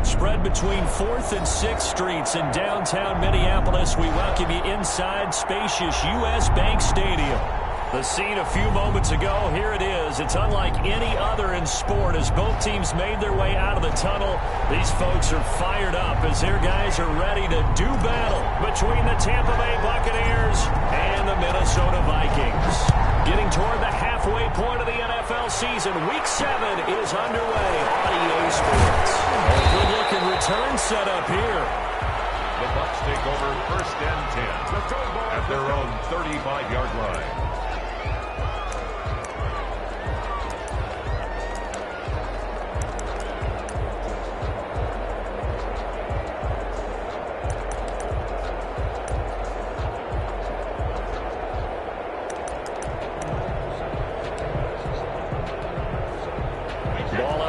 Spread between 4th and 6th Streets in downtown Minneapolis. We welcome you inside spacious U.S. Bank Stadium. The scene a few moments ago, here it is. It's unlike any other in sport as both teams made their way out of the tunnel. These folks are fired up as their guys are ready to do battle between the Tampa Bay Buccaneers and the Minnesota Vikings. Getting toward the halfway point of the NFL season, Week 7 is underway on EA Sports. A good-looking return set up here. The Bucs take over 1st and 10 at their own 35-yard line.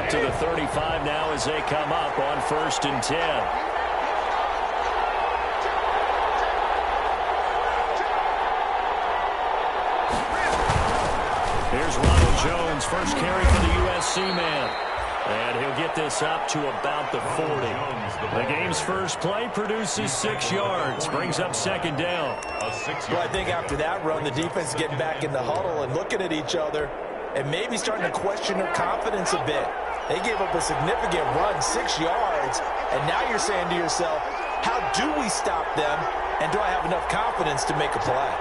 To the 35 now as they come up on 1st and 10. Here's Ronald Jones, first carry for the USC man. And he'll get this up to about the 40. The game's first play produces 6 yards, brings up 2nd down. Well, I think after that run, the defense getting back in the huddle and looking at each other and maybe starting to question their confidence a bit. They gave up a significant run, 6 yards, and now you're saying to yourself, how do we stop them, and do I have enough confidence to make a play?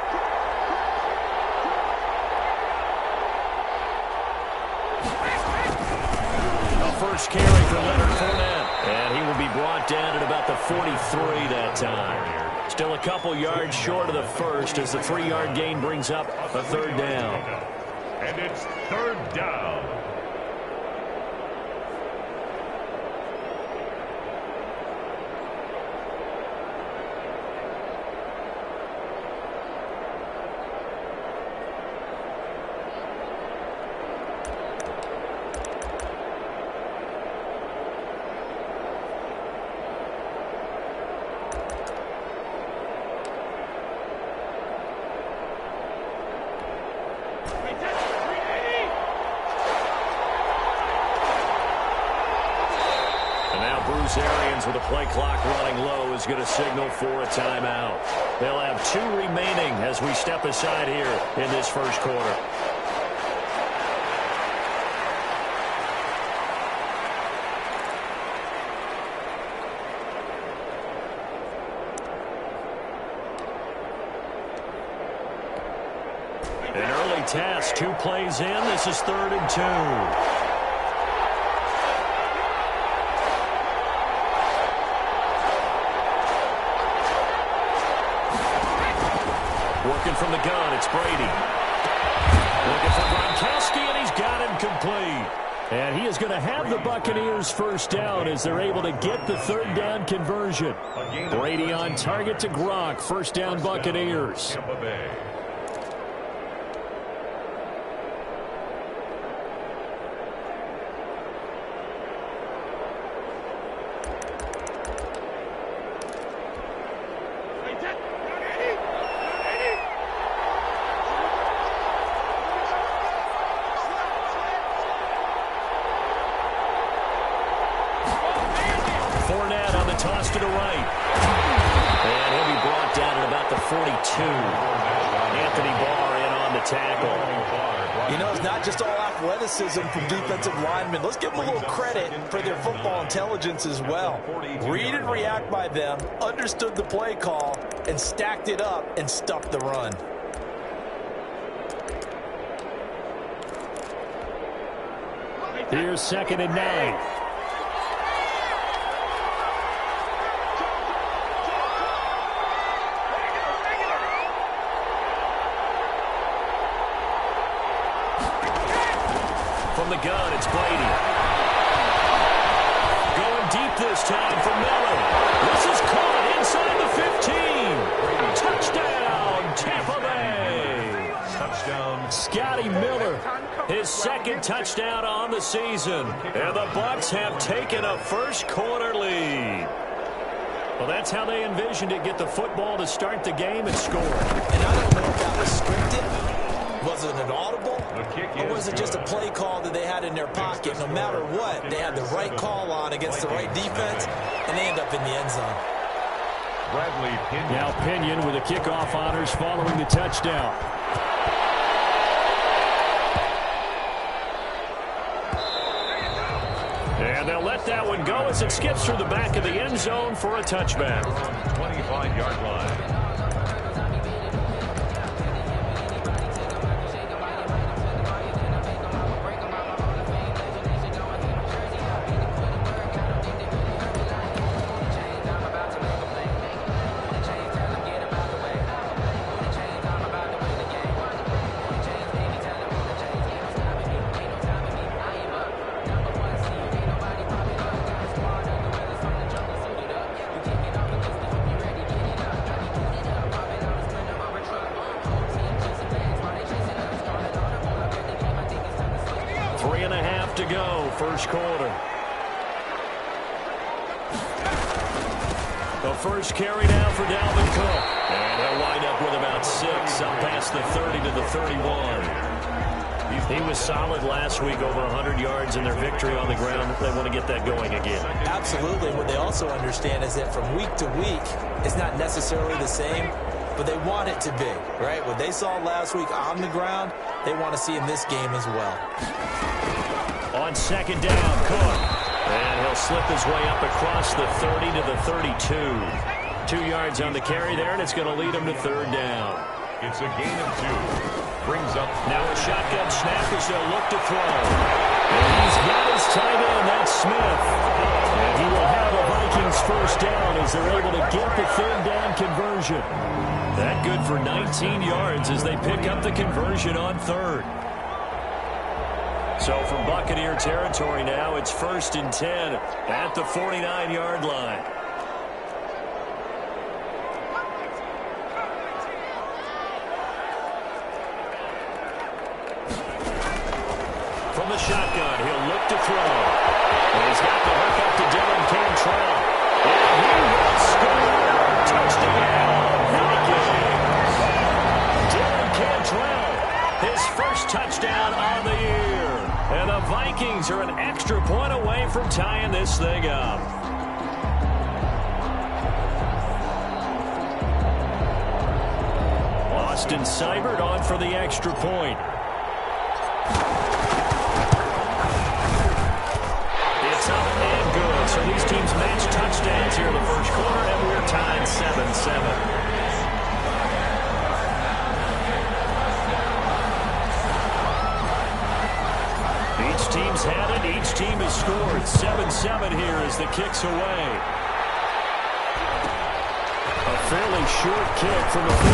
The first carry for Leonard Fournette, and he will be brought down at about the 43 that time. Still a couple yards short of the first as the 3-yard gain brings up a 3rd down. And it's 3rd down. Arians with the play clock running low is going to signal for a timeout. They'll have 2 remaining as we step aside here in this first quarter. An early test, 2 plays in. This is 3rd and 2. Working from the gun, it's Brady. Looking for Gronkowski, and he's got him complete. And he is going to have the Buccaneers first down as they're able to get the 3rd down conversion. Brady on target to Gronk. First down, Buccaneers. Toss to the right. And he'll be brought down at about the 42. Anthony Barr in on the tackle. You know, it's not just all athleticism from defensive linemen. Let's give them a little credit for their football intelligence as well. Read and react by them, understood the play call, and stacked it up and stuffed the run. Here's 2nd and 9. From the gun, it's Brady. Going deep this time for Miller. This is caught inside the 15. Touchdown, Tampa Bay. Touchdown. Scotty Miller, his 2nd touchdown on the season. And the Bucs have taken a first quarter lead. Well, that's how they envisioned it. Get the football to start the game and score. And I don't know if that was scripted. Was it an audible? Or was it just a play call that they had in their pocket? No matter what, they had the right call on against the right defense, and they end up in the end zone. Now Pinion with the kickoff honors following the touchdown. And they'll let that one go as it skips through the back of the end zone for a touchback. 25-yard line. To go, first quarter. The first carry down for Dalvin Cook. And he'll wind up with about 6, up past the 30 to the 31. He was solid last week, over 100 yards in their victory on the ground. They want to get that going again. Absolutely. What they also understand is that from week to week, it's not necessarily the same, but they want it to be, right? What they saw last week on the ground, they want to see in this game as well. On second down, Cook. And he'll slip his way up across the 30 to the 32. 2 yards on the carry there, and it's going to lead him to third down. It's a gain of 2. Brings up now a shotgun snap as they'll look to throw. And he's got his tight end, that's Smith. And he will have the Vikings first down as they're able to get the third down conversion. That good for 19 yards as they pick up the conversion on third. So from Buccaneer territory now, it's 1st and 10 at the 49-yard line. From the shotgun, he'll look to throw. And he's got the hook up to Dylan Cantrell. And he will score! Touchdown! Vikings! Dylan Cantrell, his first touchdown of the year. And the Vikings are an extra point away from tying this thing up. Austin Seibert on for the extra point. It's up and good. So these teams match touchdowns here in the first quarter, and we're tied 7-7. Each team's had it. Each team has scored. 7-7 here as the kick's away. A fairly short kick from the 14.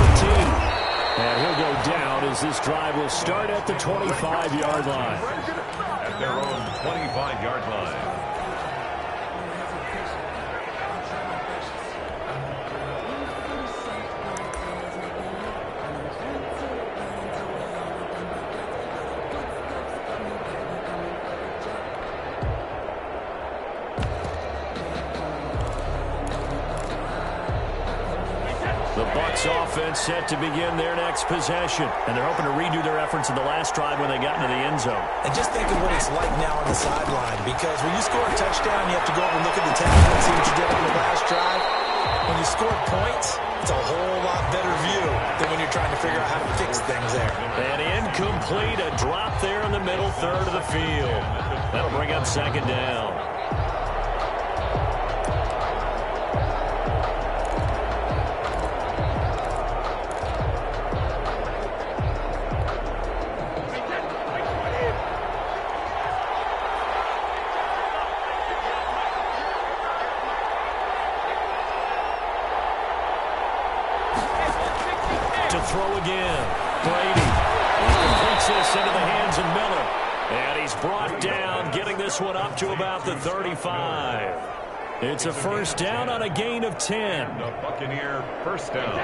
And he'll go down as this drive will start at the 25-yard line. At their own 25-yard line. Offense set to begin their next possession. And they're hoping to redo their efforts in the last drive when they got into the end zone. And just think of what it's like now on the sideline, because when you score a touchdown, you have to go over and look at the tackle and see what you did on the last drive. When you score points, it's a whole lot better view than when you're trying to figure out how to fix things there. And incomplete, a drop there in the middle third of the field. That'll bring up second down. Throw again. Brady. He completes this into the hands of Miller. And he's brought down, getting this one up to about the 35. It's a first down on a gain of 10. The Buccaneer first down.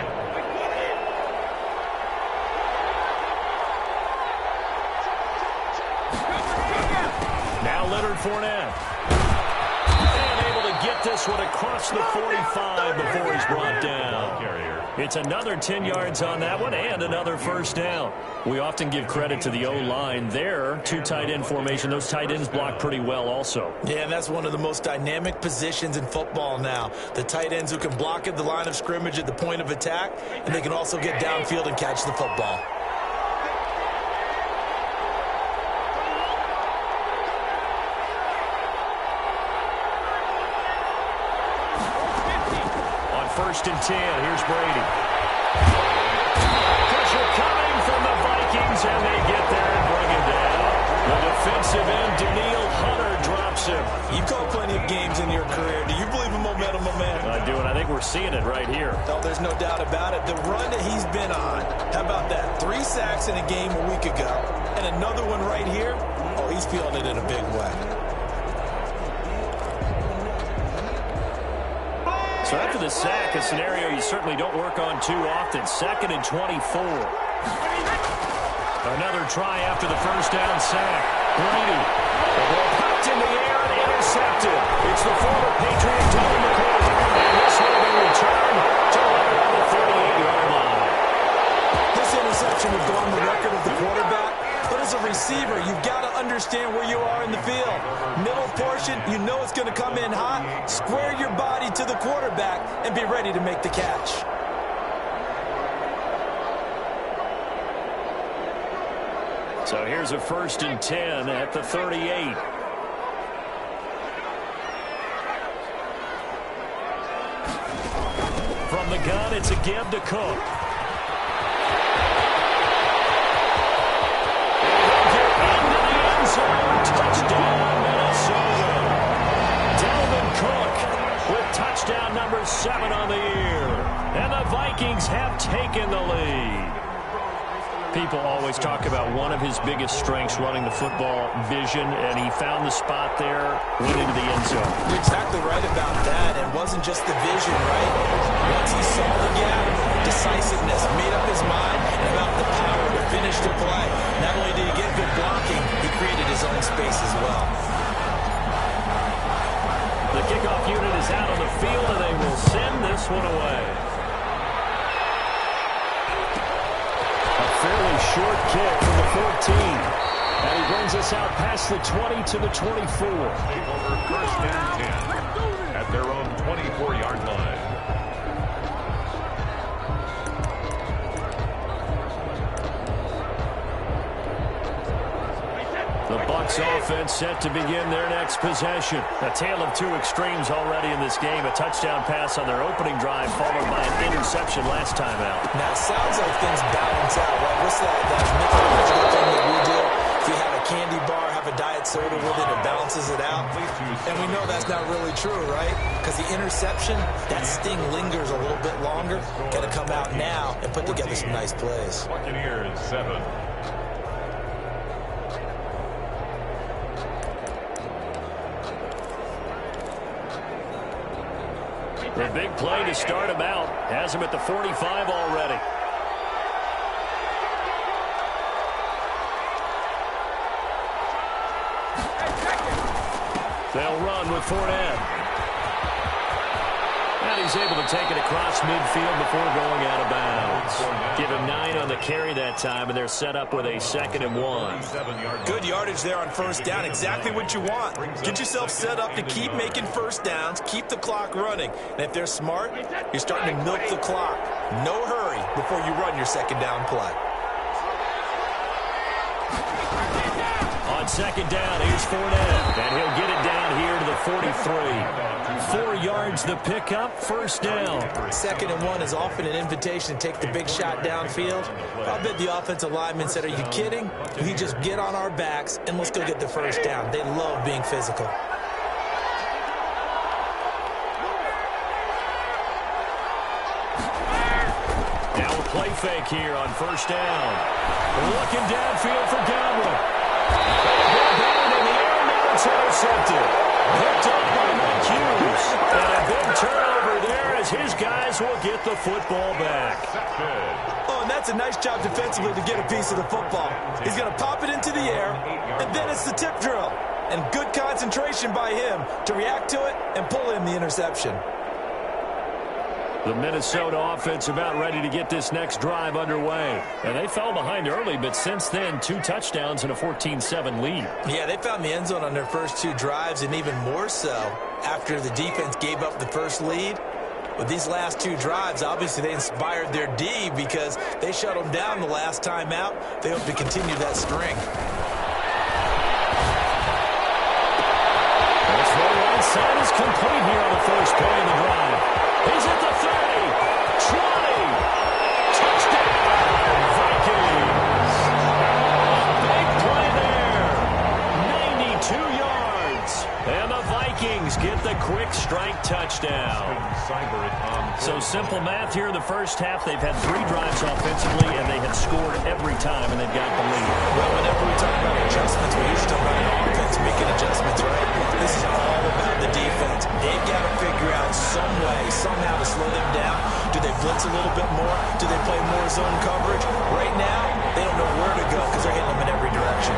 Now Leonard Fournette. And able to get get this one across the 45 before he's brought down. It's another 10 yards on that one and another first down. We often give credit to the O-line there. Two tight end formation. Those tight ends block pretty well also. Yeah, and that's one of the most dynamic positions in football now. The tight ends who can block at the line of scrimmage at the point of attack, and they can also get downfield and catch the football. First and 10. Here's Brady. Pressure coming from the Vikings, and they get there and bring him down. The defensive end, Daniil Hunter, drops him. You've called plenty of games in your career. Do you believe in momentum, my man? I do, and I think we're seeing it right here. No, there's no doubt about it. The run that he's been on, how about that? 3 sacks in a game a week ago, and another one right here. Oh, he's feeling it in a big way. So after the sack, a scenario you certainly don't work on too often. 2nd and 24. Another try after the first down sack. Brady. The ball popped in the air and intercepted. It's the former Patriot Dalvin Cook. And this will be returned to right around the 38-yard line. This interception would go on the record of the quarterback. But as a receiver, you've got to understand where you are in the field. Middle portion, you know it's going to come in hot. Square your body to the quarterback and be ready to make the catch. So here's a 1st and 10 at the 38. From the gun, it's a give to Cook. Touchdown, Minnesota. Dalvin Cook with touchdown number 7 on the year. And the Vikings have taken the lead. People always talk about one of his biggest strengths, running the football, vision, and he found the spot there, went into the end zone. You're exactly right about that. It wasn't just the vision, right? Once he saw the gap, decisiveness, made up his mind, and about the power to finish the play. Not only did he get good blocking, he created his own space as well. The kickoff unit is out on the field, and they will send this one away. Fairly short kick from the 14. And he brings us out past the 20 to the 24. Take over 1st and 10 at their own 24-yard line. The Bucs offense set to begin their next possession. A tale of 2 extremes already in this game. A touchdown pass on their opening drive, followed by an interception last time out. Now, it sounds like things balance out, right? What's that mythological thing that we do? If you have a candy bar, have a diet soda with it, it balances it out. And we know that's not really true, right? Because the interception, that sting lingers a little bit longer. Got to come out now and put together some nice plays. Buccaneers 7. The big play to start him out. Has him at the 45 already. They'll run with Fournette. And he's able to take it across midfield before going out of bounds. Give him 9 on the carry that time, and they're set up with a 2nd and 1. Good yardage there on 1st down. Exactly what you want. Get yourself set up to keep making 1st downs, keep the clock running. And if they're smart, you're starting to milk the clock. No hurry before you run your 2nd down play. On 2nd down, here's Fournette, and he'll get it down here to the 43. 4 yards the pickup, 1st down. 2nd and 1 is often an invitation to take the big shot downfield. I bet the offensive lineman said, are you kidding? We just get on our backs and let's go get the 1st down. They love being physical. Now a play fake here on 1st down. Looking downfield for Godwin. Down in the air, now it's intercepted. Picked up by Mike Hughes. And a big turnover there as his guys will get the football back. Oh, and that's a nice job defensively to get a piece of the football. He's going to pop it into the air, and then it's the tip drill. and good concentration by him to react to it and pull in the interception. The Minnesota offense about ready to get this next drive underway. And they fell behind early, but since then, 2 touchdowns and a 14-7 lead. Yeah, they found the end zone on their first 2 drives, and even more so after the defense gave up the first lead. With these last 2 drives, obviously they inspired their D because they shut them down the last time out. They hope to continue that string. The throw right side is complete here on the first play of the drive. He's at the 30, 20, touchdown, Vikings. A big play there, 92 yards. And the Vikings get the quick strike touchdown. So simple math here in the first half. They've had 3 drives offensively, and they have scored every time, and they've got the lead. Well, whenever we talk about adjustments, we usually talk about an offense making adjustments, right? This is all about the defense. They've got to figure out some way, somehow to slow them down. Do they blitz a little bit more? Do they play more zone coverage? Right now, they don't know where to go because they're hitting them in every direction.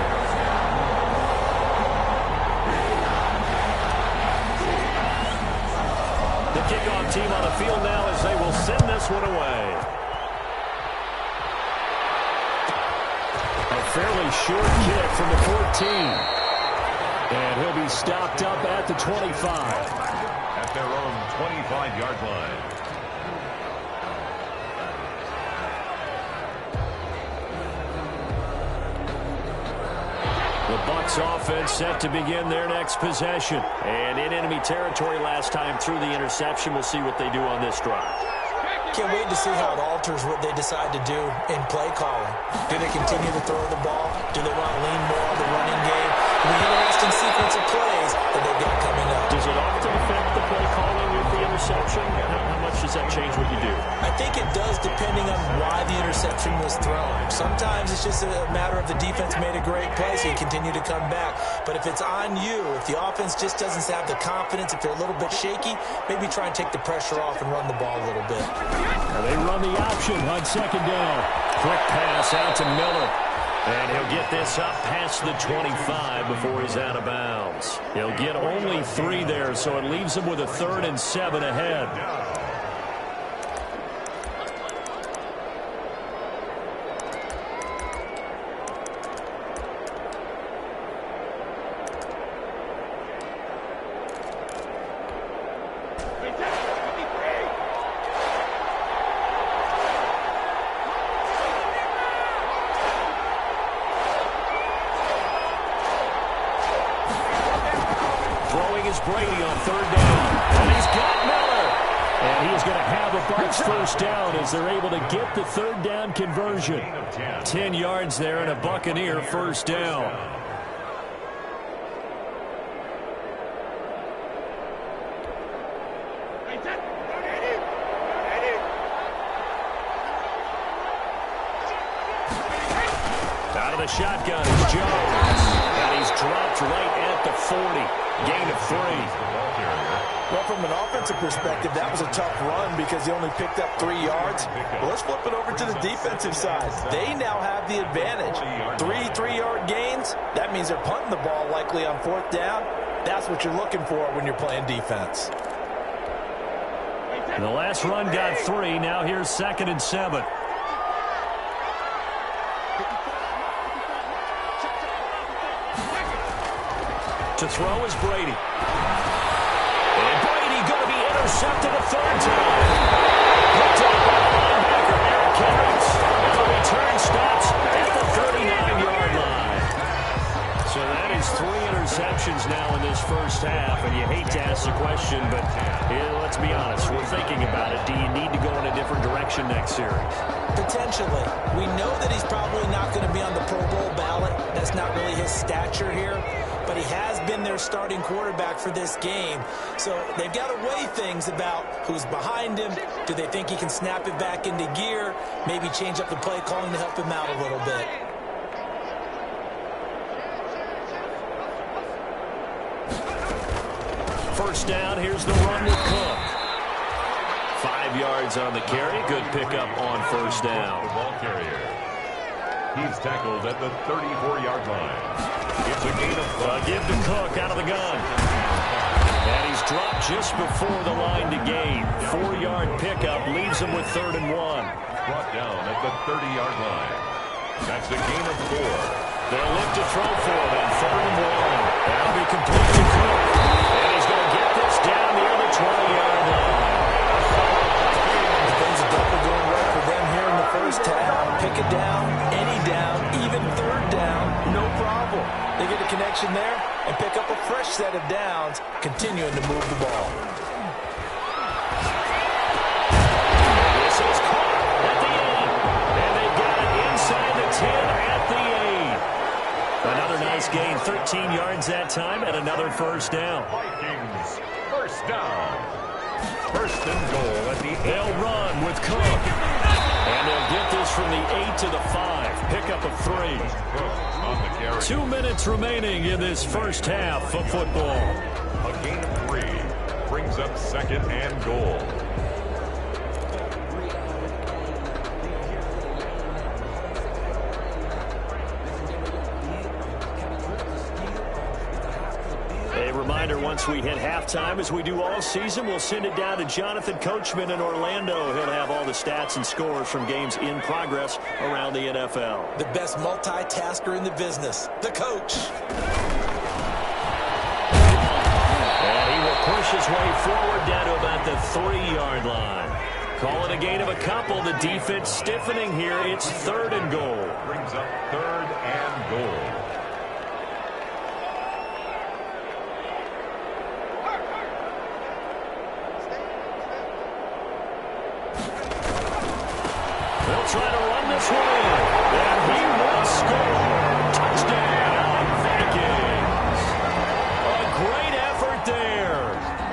The kickoff team on the field now as they will send this one away. A fairly short kick from the 14. And he'll be stopped up at the 25. At their own 25-yard line. The Bucs offense set to begin their next possession. And in enemy territory last time through the interception. We'll see what they do on this drive. Can't wait to see how it alters what they decide to do in play calling. Do they continue to throw the ball? Do they want to lean more on the running game? The interesting sequence of plays that they've got coming up. Does it often affect the play calling with the interception? How much does that change what you do? I think it does depending on why the interception was thrown. Sometimes it's just a matter of the defense made a great play, so you continue to come back. But if it's on you, if the offense just doesn't have the confidence, if they're a little bit shaky, maybe try and take the pressure off and run the ball a little bit. Now they run the option on second down. Quick pass out to Miller. And he'll get this up past the 25 before he's out of bounds. He'll get only 3 there, so it leaves him with a 3rd and 7 ahead. Brady on 3rd down. And he's got Miller. And he is going to have a Bucs first down as they're able to get the 3rd down conversion. 10 yards there and a Buccaneer first down. Out of the shotgun is Jones. And he's dropped right at the 40. Gain of 3. Well, from an offensive perspective, that was a tough run because he only picked up 3 yards. Well, let's flip it over to the defensive side. They now have the advantage. 3 3-yard gains. That means they're punting the ball likely on 4th down. That's what you're looking for when you're playing defense. And the last run got 3. Now here's 2nd and 7. To throw is Brady. And Brady going to be intercepted a 3rd time. Picked up by the linebacker, Eric Kendricks. And the return stops at the 39-yard line. So that is 3 interceptions now in this first half. And you hate to ask the question, but let's be honest. We're thinking about it. Do you need to go in a different direction next series? Potentially. We know that he's probably not going to be on the Pro Bowl ballot. That's not really his stature here. But he has been their starting quarterback for this game. So they've got to weigh things about who's behind him. Do they think he can snap it back into gear? Maybe change up the play calling to help him out a little bit. First down, here's the run with Cook. 5 yards on the carry. Good pickup on first down. Ball carrier. He's tackled at the 34-yard line. It's a gain of 5. Give to Cook out of the gun. And he's dropped just before the line to gain. 4-yard pickup leaves him with 3rd and 1. Brought down at the 30-yard line. That's a gain of 4. They'll look to throw for it on 3rd and 1. That'll be complete to Cook. And he's going to get this down near the 20-yard line. Things are definitely going right for them here in the first half. Pick it down, any down, even 3rd down, no problem. They get a connection there and pick up a fresh set of downs, continuing to move the ball. This is caught at the end. And they got it inside the 10 at the 8. Another nice gain, 13 yards that time, and another first down. Vikings, first down. First and goal at the 8. They'll run with Cook. And they'll get this from the 8 to the 5. Pickup of 3. On the carry. 2 minutes remaining in this first half of football. A gain of 3 brings up 2nd and goal. A reminder, once we hit halftime, as we do all season, we'll send it down to Jonathan Coachman in Orlando. He'll have all the stats and scores from games in progress around the NFL. The best multitasker in the business, the coach. And he will push his way forward down to about the 3-yard line. Call it a gain of a couple. The defense stiffening here. It's 3rd and goal. Brings up 3rd and goal. They'll try to run this one in, and he will score. Touchdown, Vikings. A great effort there.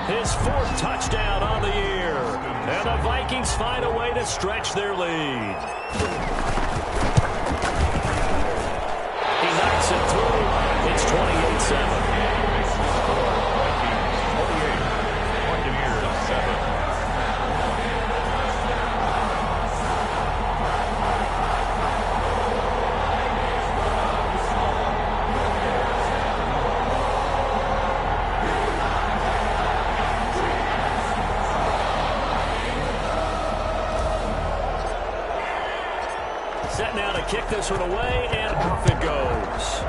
His 4th touchdown on the year. And the Vikings find a way to stretch their lead. He knocks it through. It's 28-7. Buccaneers 7. Set now to kick this one away, and off it goes.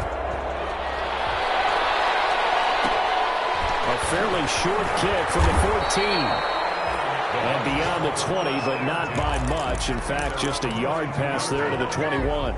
A fairly short kick from the 14. And beyond the 20, but not by much. In fact, just a yard pass there to the 21.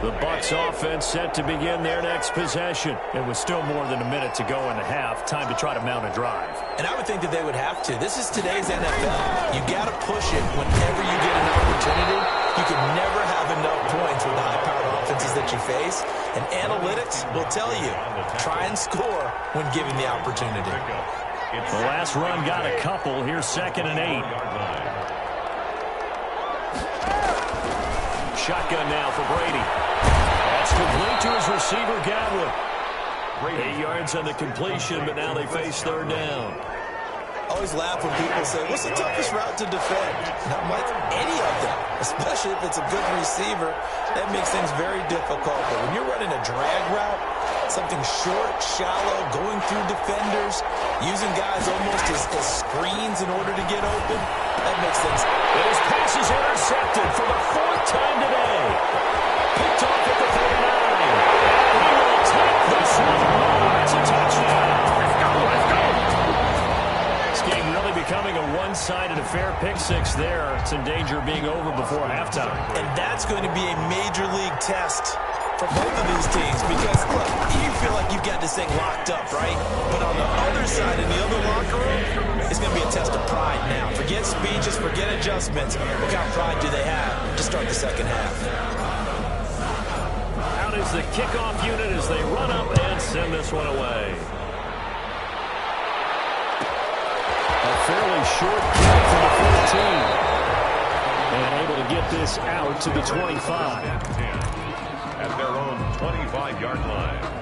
The Bucs offense set to begin their next possession. It was still more than a minute to go in the half. Time to try to mount a drive. And I would think that they would have to. This is today's NFL. You got to push it whenever you get an opportunity. You can never have enough points with the high-powered offenses that you face. And analytics will tell you, try and score when given the opportunity. The last run got a couple. Here's 2nd and 8. Shotgun now for Brady. That's complete to his receiver, Godwin. 8 yards on the completion, but now they face 3rd down. Always laugh when people say, what's the toughest route to defend? And I'm like, any of them, especially if it's a good receiver. That makes things very difficult. But when you're running a drag route, something short, shallow, going through defenders, using guys almost as screens in order to get open, that makes things. And his pass is intercepted for the 4th time today. Picked off at the 39. He will take this one home. It's a touchdown. Let's go, let's go. This game really becoming a one-sided affair. Pick 6 there. It's in danger of being over before halftime. And that's going to be a major league test for both of these teams because, look, you feel like you've got this thing locked up, right? But on the other side, in the other locker room, it's going to be a test of pride now. Forget speeches, forget adjustments. What kind of pride do they have to start the second half? Out is the kickoff unit as they run up and send this one away. A fairly short kick from the 14. And able to get this out to the 25. At their own 25-yard line.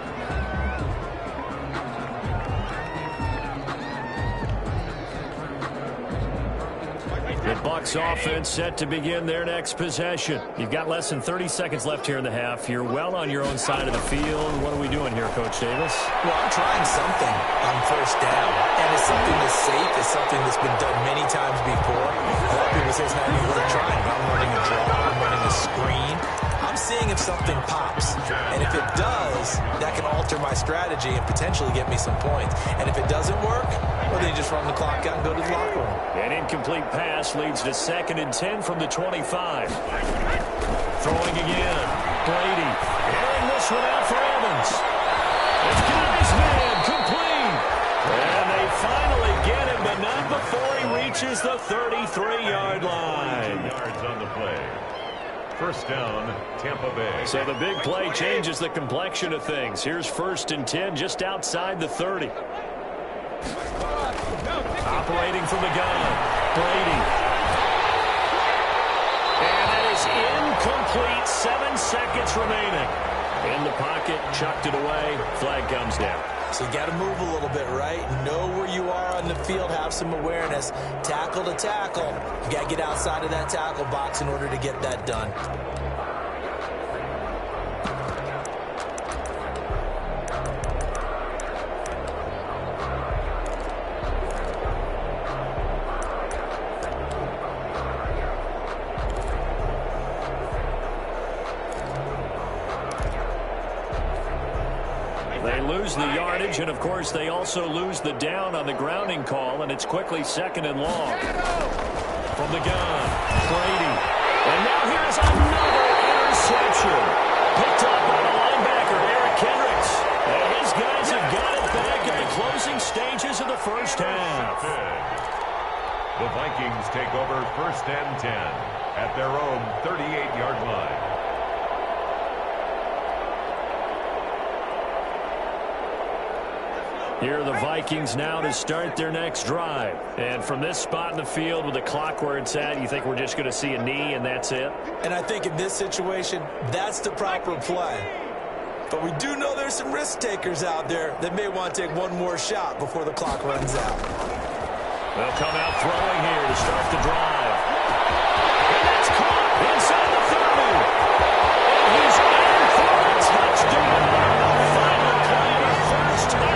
The Bucs offense set to begin their next possession. You've got less than 30 seconds left here in the half. You're well on your own side of the field. What are we doing here, Coach Davis? Well, I'm trying something on first down. And it's something that's safe. It's something that's been done many times before. A lot of people say it's not even worth trying. I'm running a draw. I'm running a screen. I'm seeing if something pops. And if it does, that can alter my strategy and potentially get me some points. And if it doesn't work, well, then you just run the clock out and go to the locker room. An incomplete pass leads to 2nd and 10 from the 25. Throwing again. Brady. Airing this one out for Evans. It's got his man. Complete. And they finally get him, but not before he reaches the 33-yard line. 2 yards on the play. First down, Tampa Bay. So the big play changes the complexion of things. Here's 1st and 10 just outside the 30. Operating from the gun. Brady. And that is incomplete. 7 seconds remaining. In the pocket, chucked it away. Flag comes down. So you got to move a little bit, right? Know where you are on the field. Have some awareness. Tackle to tackle. You got to get outside of that tackle box in order to get that done. The yardage, and of course they also lose the down on the grounding call, and it's quickly 2nd and long. From the gun, Brady. And now here's another interception. Picked up by the linebacker, Eric Kendricks. And his guys have got it back in the closing stages of the first half. The Vikings take over 1st and 10 at their own 38-yard line. Here are the Vikings now to start their next drive. And from this spot in the field with the clock where it's at, you think we're just going to see a knee and that's it? And I think in this situation, that's the proper play. But we do know there's some risk takers out there that may want to take one more shot before the clock runs out. They'll come out throwing here to start the drive. And that's caught inside the 30. And he's in for a touchdown. Final play of first half.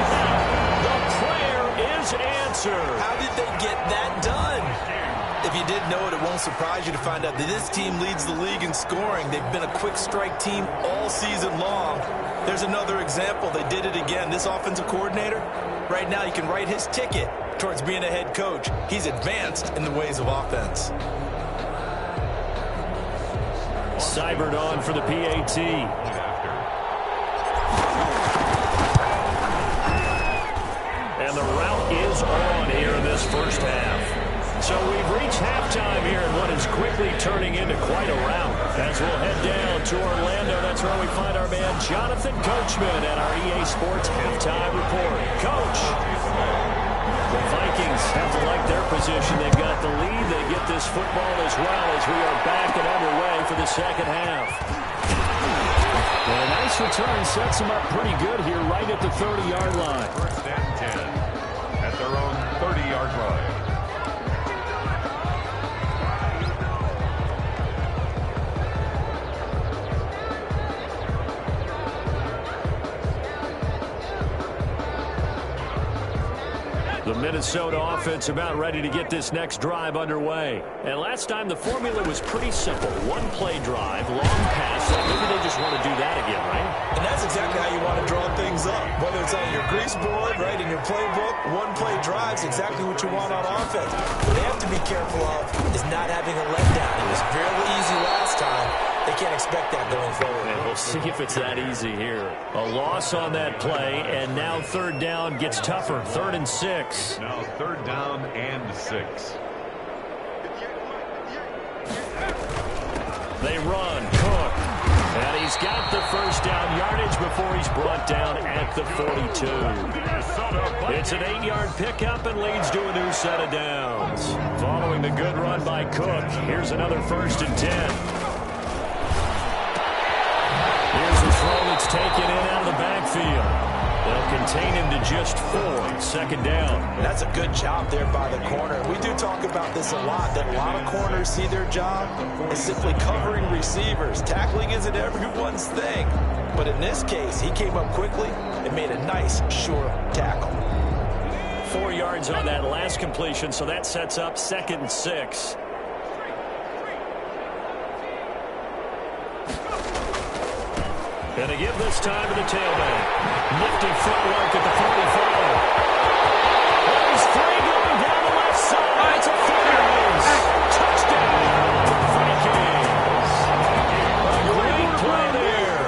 Answer. How did they get that done? If you didn't know it, it won't surprise you to find out that this team leads the league in scoring. They've been a quick strike team all season long. There's another example. They did it again. This offensive coordinator, right now you can write his ticket towards being a head coach. He's advanced in the ways of offense. Seibert on for the PAT. And the route is on here in this first half. So we've reached halftime here in what is quickly turning into quite a rout. As we'll head down to Orlando, that's where we find our man Jonathan Coachman at our EA Sports Halftime Report. Coach, the Vikings have to like their position. They've got the lead. They get this football as well as we are back and underway for the second half. And a nice return sets them up pretty good here right at the 30-yard line. 1st and 10 at their own 30-yard line. The Minnesota offense about ready to get this next drive underway. And last time the formula was pretty simple. One-play drive, long pass. So maybe they just want to do that again, right? And that's exactly how you want to draw things up. Whether it's on your grease board, right, in your playbook, one-play drives exactly what you want on offense. What they have to be careful of is not having a letdown. It was fairly easy last time. They can't expect that going forward. And we'll see if it's that easy here. A loss on that play, and now 3rd down gets tougher. 3rd and 6. Now 3rd down and 6. They run. Cook. And he's got the first down yardage before he's brought down at the 42. It's an 8-yard pickup and leads to a new set of downs. Following the good run by Cook, here's another 1st and 10. Here's a throw that's taken in out of the backfield. They'll contain him to just 4, 2nd down. That's a good job there by the corner. We do talk about this a lot, that a lot of corners see their job as simply covering receivers. Tackling isn't everyone's thing. But in this case, he came up quickly and made a nice, sure tackle. 4 yards on that last completion, so that sets up 2nd and 6. And to give this time to the tailback. Nifty footwork at the 45. Oh, he's free going down the left side. It's a Vikings. Touchdown, Vikings. A great play there.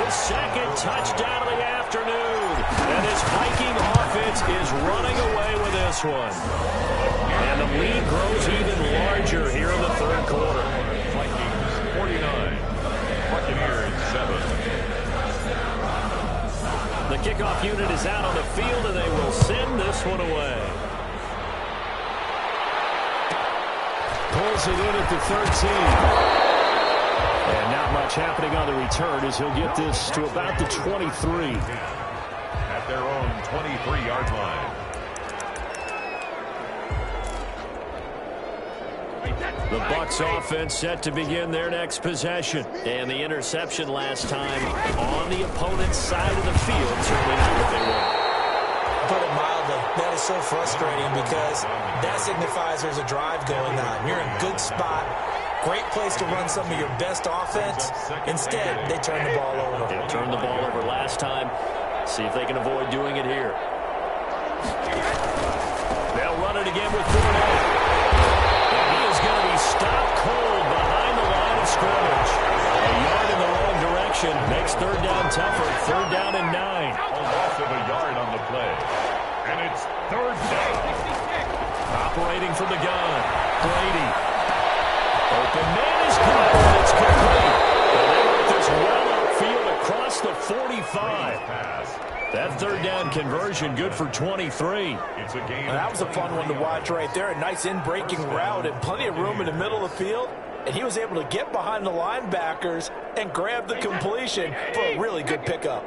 His 2nd touchdown of the afternoon. And this Viking offense is running away with this one. And the lead grows even larger here in the 3rd quarter. Vikings 49. Buccaneers 7. The kickoff unit is out on the field, and they will send this one away. Pulls it in at the 13. And not much happening on the return as he'll get this to about the 23. At their own 23-yard line. The Bucs offense set to begin their next possession. And the interception last time on the opponent's side of the field. Certainly not what they want. Put it mildly, that is so frustrating because that signifies there's a drive going on. You're in a good spot. Great place to run some of your best offense. Instead, they turn the ball over. They turned the ball over last time. See if they can avoid doing it here. They'll run it again with Fournette. Going to be stopped cold behind the line of scrimmage. A yard in the wrong direction makes 3rd down tougher. 3rd down and 9. A loss of a yard on the play. And it's 3rd down. Operating from the gun. Brady. Open man is caught. And it's complete. And they work this well upfield across the 45. That 3rd down conversion good for 23. It's a game. That was a fun one to watch right there. A nice in-breaking route and plenty of room in the middle of the field. And he was able to get behind the linebackers and grab the completion for a really good pickup.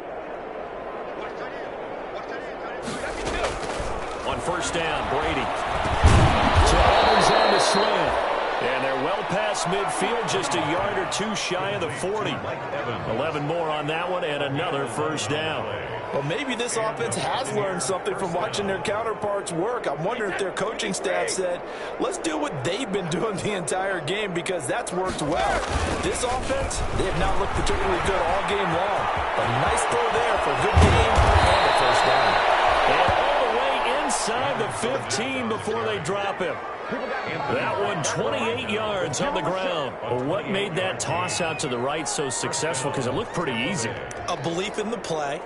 On 1st down, Brady. Owens on the slant. And they're well past midfield, just a yard or 2 shy of the 40. 11 more on that one, and another 1st down. Well, maybe this offense has learned something from watching their counterparts work. I'm wondering if their coaching staff said, let's do what they've been doing the entire game because that's worked well. This offense, they have not looked particularly good all game long. But a nice throw there for a good game and a 1st down. And all the way inside the 15 before they drop him. That one 28 yards on the ground. Well, what made that toss out to the right so successful? Because it looked pretty easy. A belief in the play.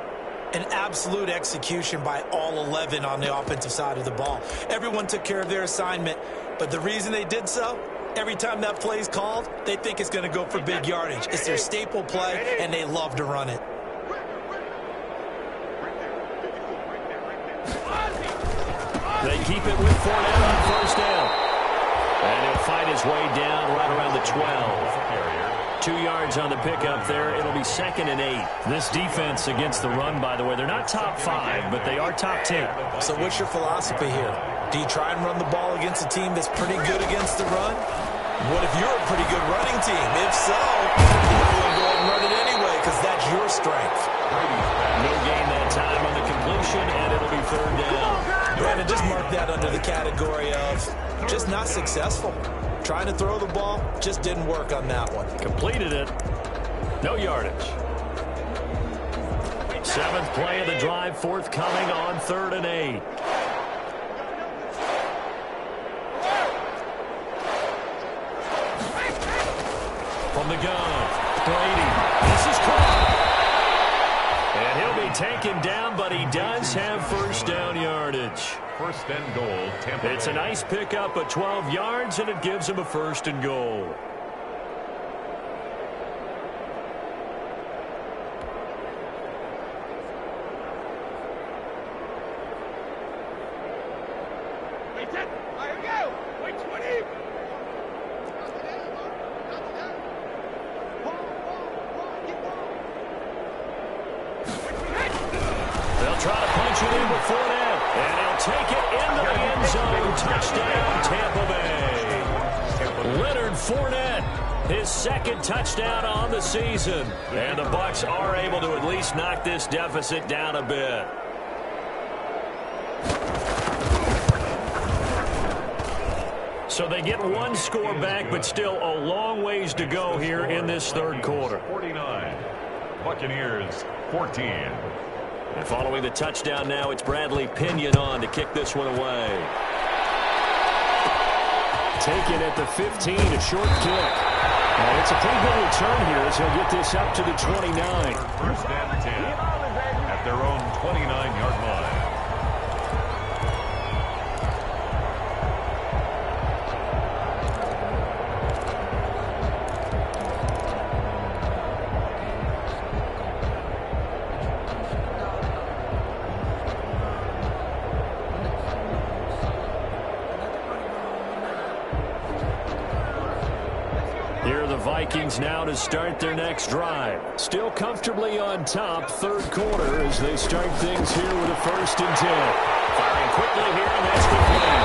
An absolute execution by all 11 on the offensive side of the ball. Everyone took care of their assignment, but the reason they did so, every time that play is called, they think it's going to go for big yardage. It's their staple play, and they love to run it. They keep it with Fournette on 1st down. And he'll find his way down right around the 12. 2 yards on the pickup there. It'll be 2nd and 8. This defense against the run, by the way, they're not top 5, but they are top 10. So what's your philosophy here? Do you try and run the ball against a team that's pretty good against the run? What if you're a pretty good running team? If so, you're going to go ahead and run it anyway because that's your strength. No gain that time on the completion, and it'll be 3rd down. Brandon, just mark that under the category of just not successful. Trying to throw the ball, just didn't work on that one. Completed it. No yardage. 7th play of the drive, forthcoming on 3rd and 8. From the gun, Brady. This is caught. And he'll be taken down, but he does have 1st down yardage. 1st and goal, Tampa Bay. It's a nice pickup of 12 yards, and it gives him a 1st and goal. They'll try to punch it in with Fournette, and he'll take it into the end zone. Touchdown, Tampa Bay. Leonard Fournette, his second touchdown on the season. And the Bucs are able to at least knock this deficit down a bit. So they get one score back, but still a long ways to go here in this third quarter. 49. Buccaneers 14. And following the touchdown now, it's Bradley Pinion on to kick this one away. Taken at the 15, a short kick. And it's a pretty good return here as he'll get this up to the 29. First and 10 at their own 29-yard line. Vikings now to start their next drive. Still comfortably on top, third quarter, as they start things here with a 1st and 10. Firing quickly here, and that's complete.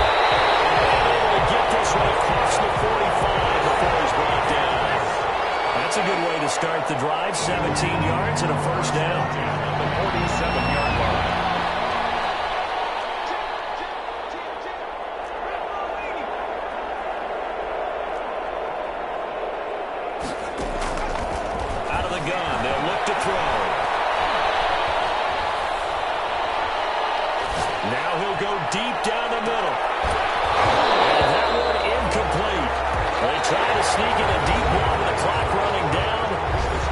Able to get this one across the 45 before he's brought down. That's a good way to start the drive. 17 yards and a 1st down. The 47-yard line. Deep down the middle. And that one incomplete. They try to sneak in a deep ball with the clock running down,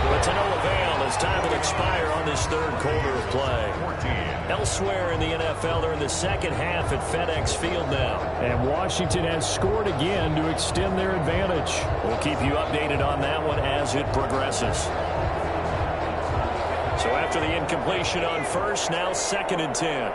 but to no avail as time will expire on this third quarter of play. 14. Elsewhere in the NFL, they're in the second half at FedEx Field now. And Washington has scored again to extend their advantage. We'll keep you updated on that one as it progresses. So after the incompletion on first, now 2nd and 10.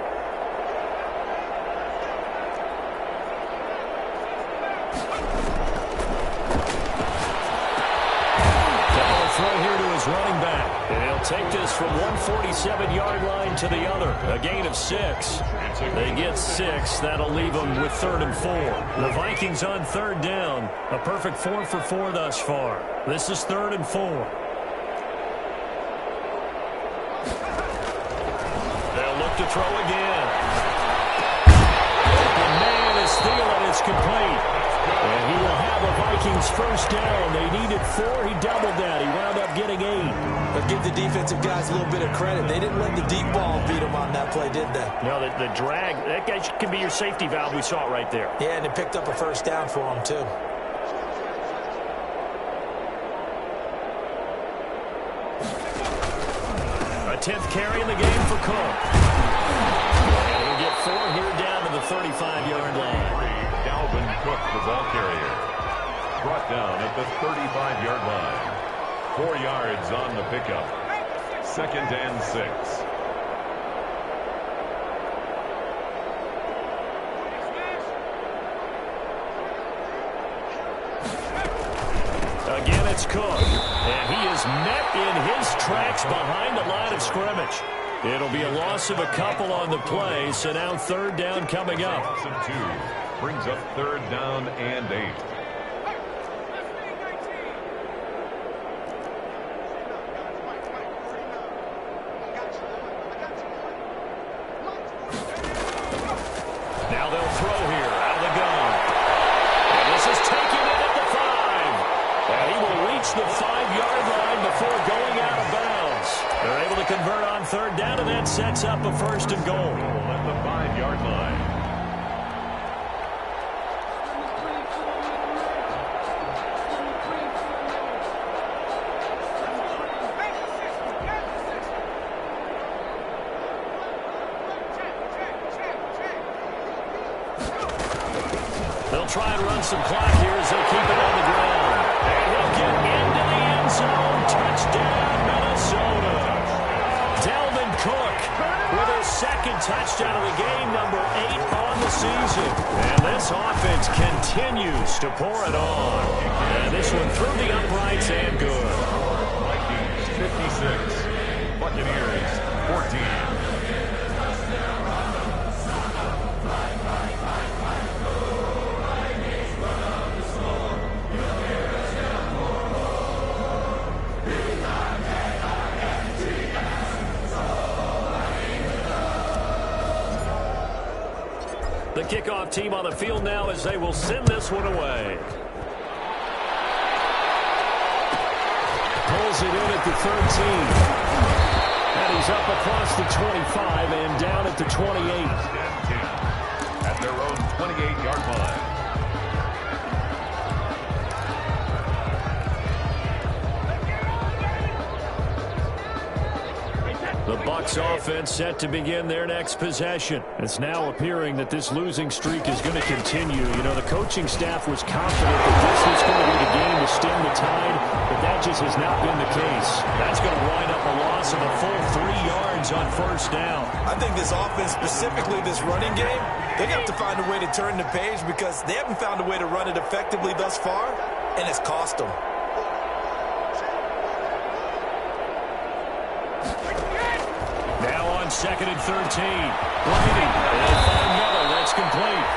Running back, and he'll take this from 147-yard line to the other. A gain of 6. They get 6. That'll leave them with 3rd and 4. The Vikings on 3rd down. A perfect 4 for 4 thus far. This is 3rd and 4. They'll look to throw again. The man is Thielen. It's complete. And he will have a Vikings 1st down. They needed 4. He doubled that. He wound up getting 8. But give the defensive guys a little bit of credit. They didn't let the deep ball beat them on that play, did they? No, the drag, that guy can be your safety valve. We saw it right there. Yeah, and it picked up a 1st down for him, too. A 10th carry in the game for Cook. And he'll get 4 here down to the 35-yard line. Dalvin Cook, the ball carrier, brought down at the 35-yard line. 4 yards on the pickup. 2nd and 6. Again, it's Cook. And he is met in his tracks behind the line of scrimmage. It'll be a loss of a couple on the play, so now 3rd down coming up. Loss of 2 brings up 3rd down and 8. Now they'll throw here out of the gun. And this is taken in at the 5. And he will reach the 5-yard line before going out of bounds. They're able to convert on 3rd down, and that sets up a 1st and goal. At the 5-yard line. They'll try and run some clock here as they keep it on the ground. And he'll get into the end zone. Touchdown, Minnesota. Dalvin Cook with his 2nd touchdown of the game, number 8 on the season. And this this offense continues to pour it on. And this one through the uprights and good. Vikings 56, Buccaneers 14. The kickoff team on the field now as they will send this one away. Pulls it in at the 13. And he's up across the 25 and down at the 28. At their own 28-yard line. The Bucs offense set to begin their next possession. It's now appearing that this losing streak is going to continue. You know, the coaching staff was confident that this was going to be the game to stem the tide, but that just has not been the case. That's going to wind up a loss of a full 3 yards on first down. I think this offense, specifically this running game, they have to find a way to turn the page because they haven't found a way to run it effectively thus far, and it's cost them. Second and 13. Brady. They'll find Miller. That's complete.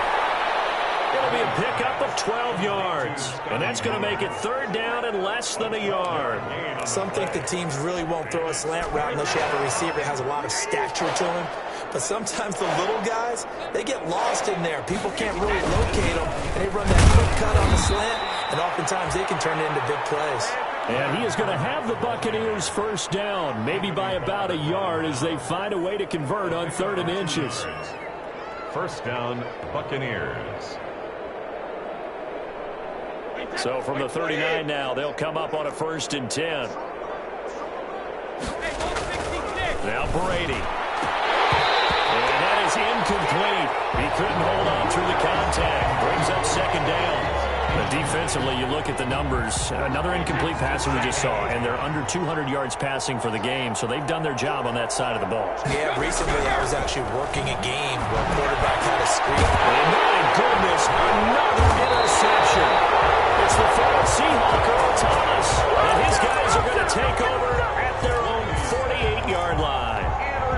It'll be a pickup of 12 yards. And that's going to make it third down and less than a yard. Some think the teams really won't throw a slant route unless you have a receiver that has a lot of stature to him. But sometimes the little guys, they get lost in there. People can't really locate them. And they run that quick cut on the slant. And oftentimes they can turn it into big plays. And he is going to have the Buccaneers first down, maybe by about a yard as they find a way to convert on 3rd and inches. First down, Buccaneers. So from the 39 now, they'll come up on a 1st and 10. Now Brady. And that is incomplete. He couldn't hold on through the contact. Brings up 2nd down. Defensively, you look at the numbers. Another incomplete pass we just saw, and they're under 200 yards passing for the game, so they've done their job on that side of the ball. Yeah, recently I was actually working a game where a quarterback had a screen. And my goodness, another interception. It's the former Seahawk, Earl Thomas, and his guys are going to take over at their own 48-yard line.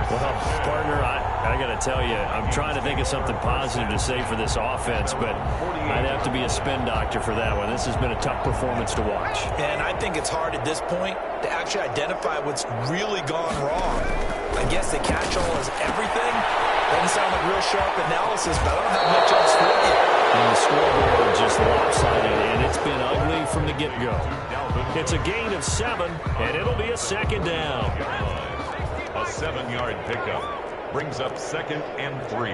Well, partner, I got to tell you, I'm trying to think of something positive to say for this offense, but I'd have to be a spin doctor for that one. This has been a tough performance to watch. And I think it's hard at this point to actually identify what's really gone wrong. I guess the catch-all is everything. Doesn't sound like real sharp analysis, but I don't have much else for you. And the scoreboard just lopsided, and it's been ugly from the get-go. It's a gain of 7, and it'll be a 2nd down. A 7-yard pickup brings up 2nd and 3.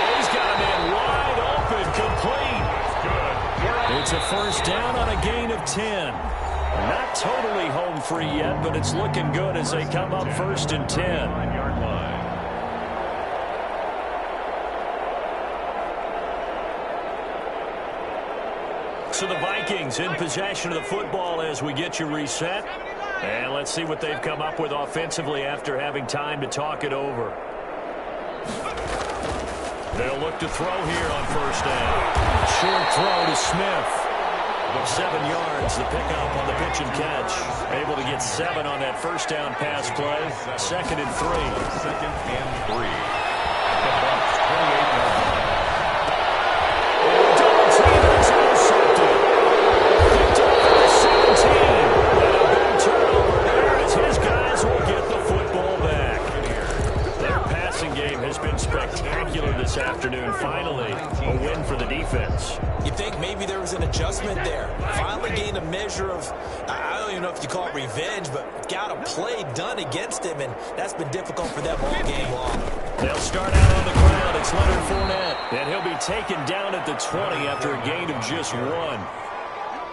He's got a man wide open, complete. It's a first down on a gain of 10. Not totally home free yet, but it's looking good as they come up 1st and 10. 9-yard line. So the Vikings in possession of the football as we get you reset. And let's see what they've come up with offensively after having time to talk it over. They'll look to throw here on 1st down. Short throw to Smith. 7 yards, the pickup on the pitch and catch. Able to get 7 on that 1st down pass play. 2nd and 3. 2nd and 3. The Bucs 28-yard line. Double team, that's intercepted. Picked up for the 17. And a big turnover there as his guys will get the football back. Their passing game has been spectacular this afternoon. Finally, a win for the defense. You think maybe there was an adjustment there. Finally gained a measure of, I don't even know if you call it revenge, but got a play done against him, and that's been difficult for them all game long. They'll start out on the ground. It's Leonard Fournette, and he'll be taken down at the 20 after a gain of just 1.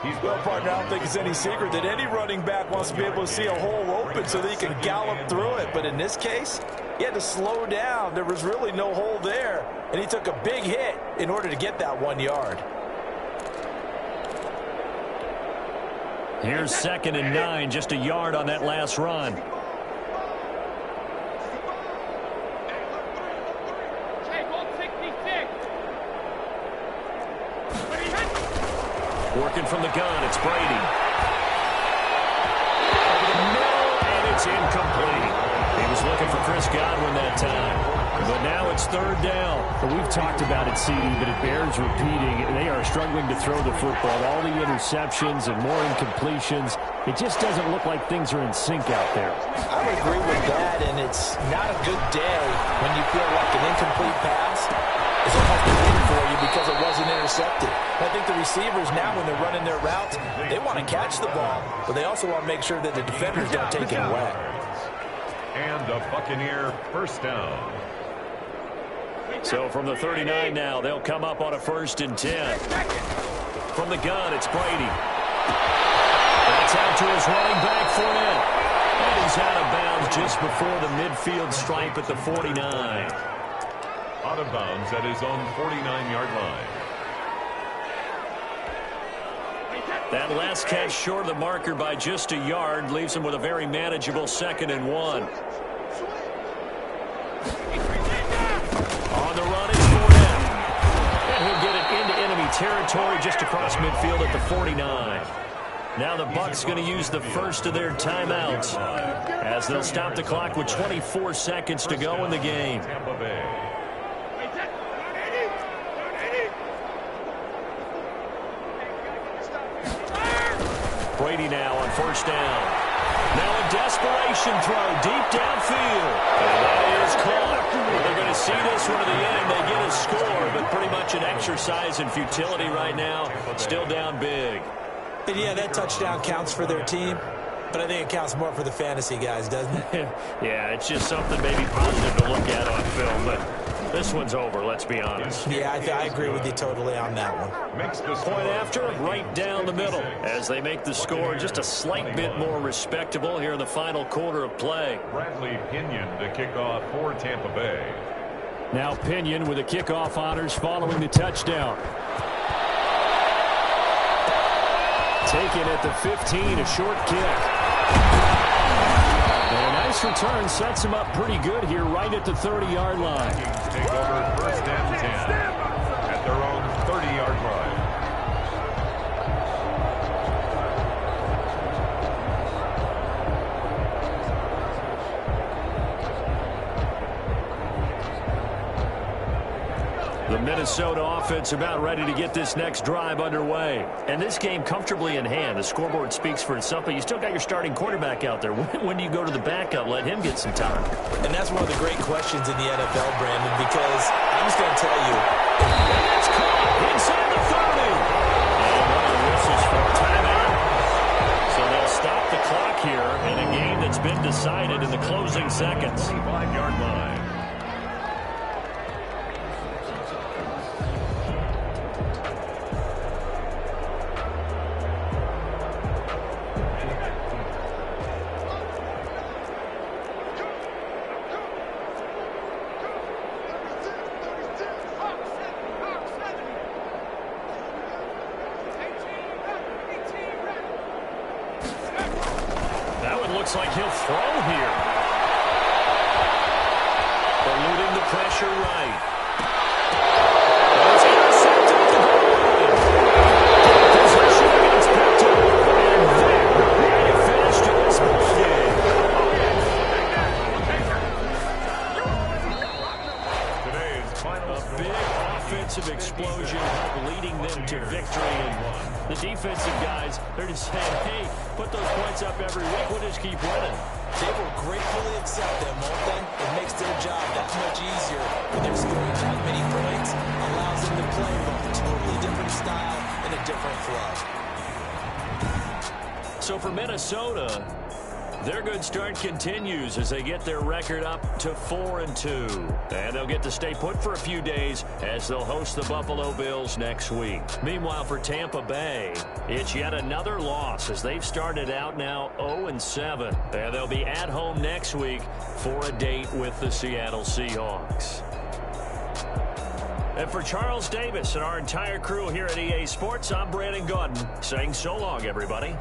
Well, partner, I don't think it's any secret that any running back wants to be able to see a hole open so that he can gallop through it. But in this case, he had to slow down. There was really no hole there, and he took a big hit in order to get that 1 yard. Here's 2nd and 9, just a yard on that last run. Working from the gun, it's Brady. Over the middle, and it's incomplete. He was looking for Chris Godwin that time. But now it's 3rd down. We've talked about it, CD, but it bears repeating. They are struggling to throw the football. All the interceptions and more incompletions. It just doesn't look like things are in sync out there. I would agree with that, and it's not a good day when you feel like an incomplete pass is almost a win for you because it wasn't intercepted. I think the receivers now, when they're running their routes, they want to catch the ball, but they also want to make sure that the defenders don't take it away. And a Buccaneer 1st down. So from the 39 now, they'll come up on a 1st and 10. From the gun, it's Brady. That's out to his running back, Fournette. And he's out of bounds just before the midfield stripe at the 49. Out of bounds at his own 49-yard line. That last catch short of the marker by just a yard leaves him with a very manageable 2nd and 1. On the run is Fournette. And he'll get it into enemy territory just across midfield at the 49. Now the Bucs going to use the first of their timeouts as they'll stop the clock with 24 seconds to go in the game. Tampa Bay. Brady now on 1st down. Now a desperation throw deep downfield. And that is caught. Well, they're going to see this one to the end. They get a score, but pretty much an exercise in futility right now. Still down big. And yeah, that touchdown counts for their team, but I think it counts more for the fantasy guys, doesn't it? Yeah, it's just something maybe positive to look at on film, but this one's over, let's be honest. Yeah, I agree with you totally on that one. Makes the Point after, right down the middle, as they make the score just a slight bit more respectable here in the final quarter of play. Bradley Pinion to kick off for Tampa Bay. Now Pinion with the kickoff honors following the touchdown. Taken at the 15, a short kick. And a nice return sets him up pretty good here right at the 30-yard line. Take over 1st and 10 at their own 30-yard line. The Minnesota offense about ready to get this next drive underway. And this game comfortably in hand. The scoreboard speaks for itself, but you still got your starting quarterback out there. When do you go to the backup? Let him get some time. And that's one of the great questions in the NFL, Brandon, because I'm just going to tell you. It's caught inside the 30. And one of the whistles for a timeout. So they'll stop the clock here in a game that's been decided in the closing seconds. 25-yard line. Looks like he'll throw here. Eluding the pressure right. And it's intercepted at the goal line. Possession gets picked up. And there you finish to this ball game. Today's final A big offensive explosion leading them to victory. And the defensive guys, they're just saying, hey, put those points up every week. We'll just keep winning. They will gratefully accept them, won't they? It makes their job that much easier when they're scoring that many points. Allows them to play with a totally different style and a different flow. So for Minnesota, Their good start continues as they get their record up to 4-2. And they'll get to stay put for a few days as they'll host the Buffalo Bills next week. Meanwhile, for Tampa Bay, it's yet another loss as they've started out now 0-7. And they'll be at home next week for a date with the Seattle Seahawks. And for Charles Davis and our entire crew here at EA Sports, I'm Brandon Gaudin saying so long, everybody.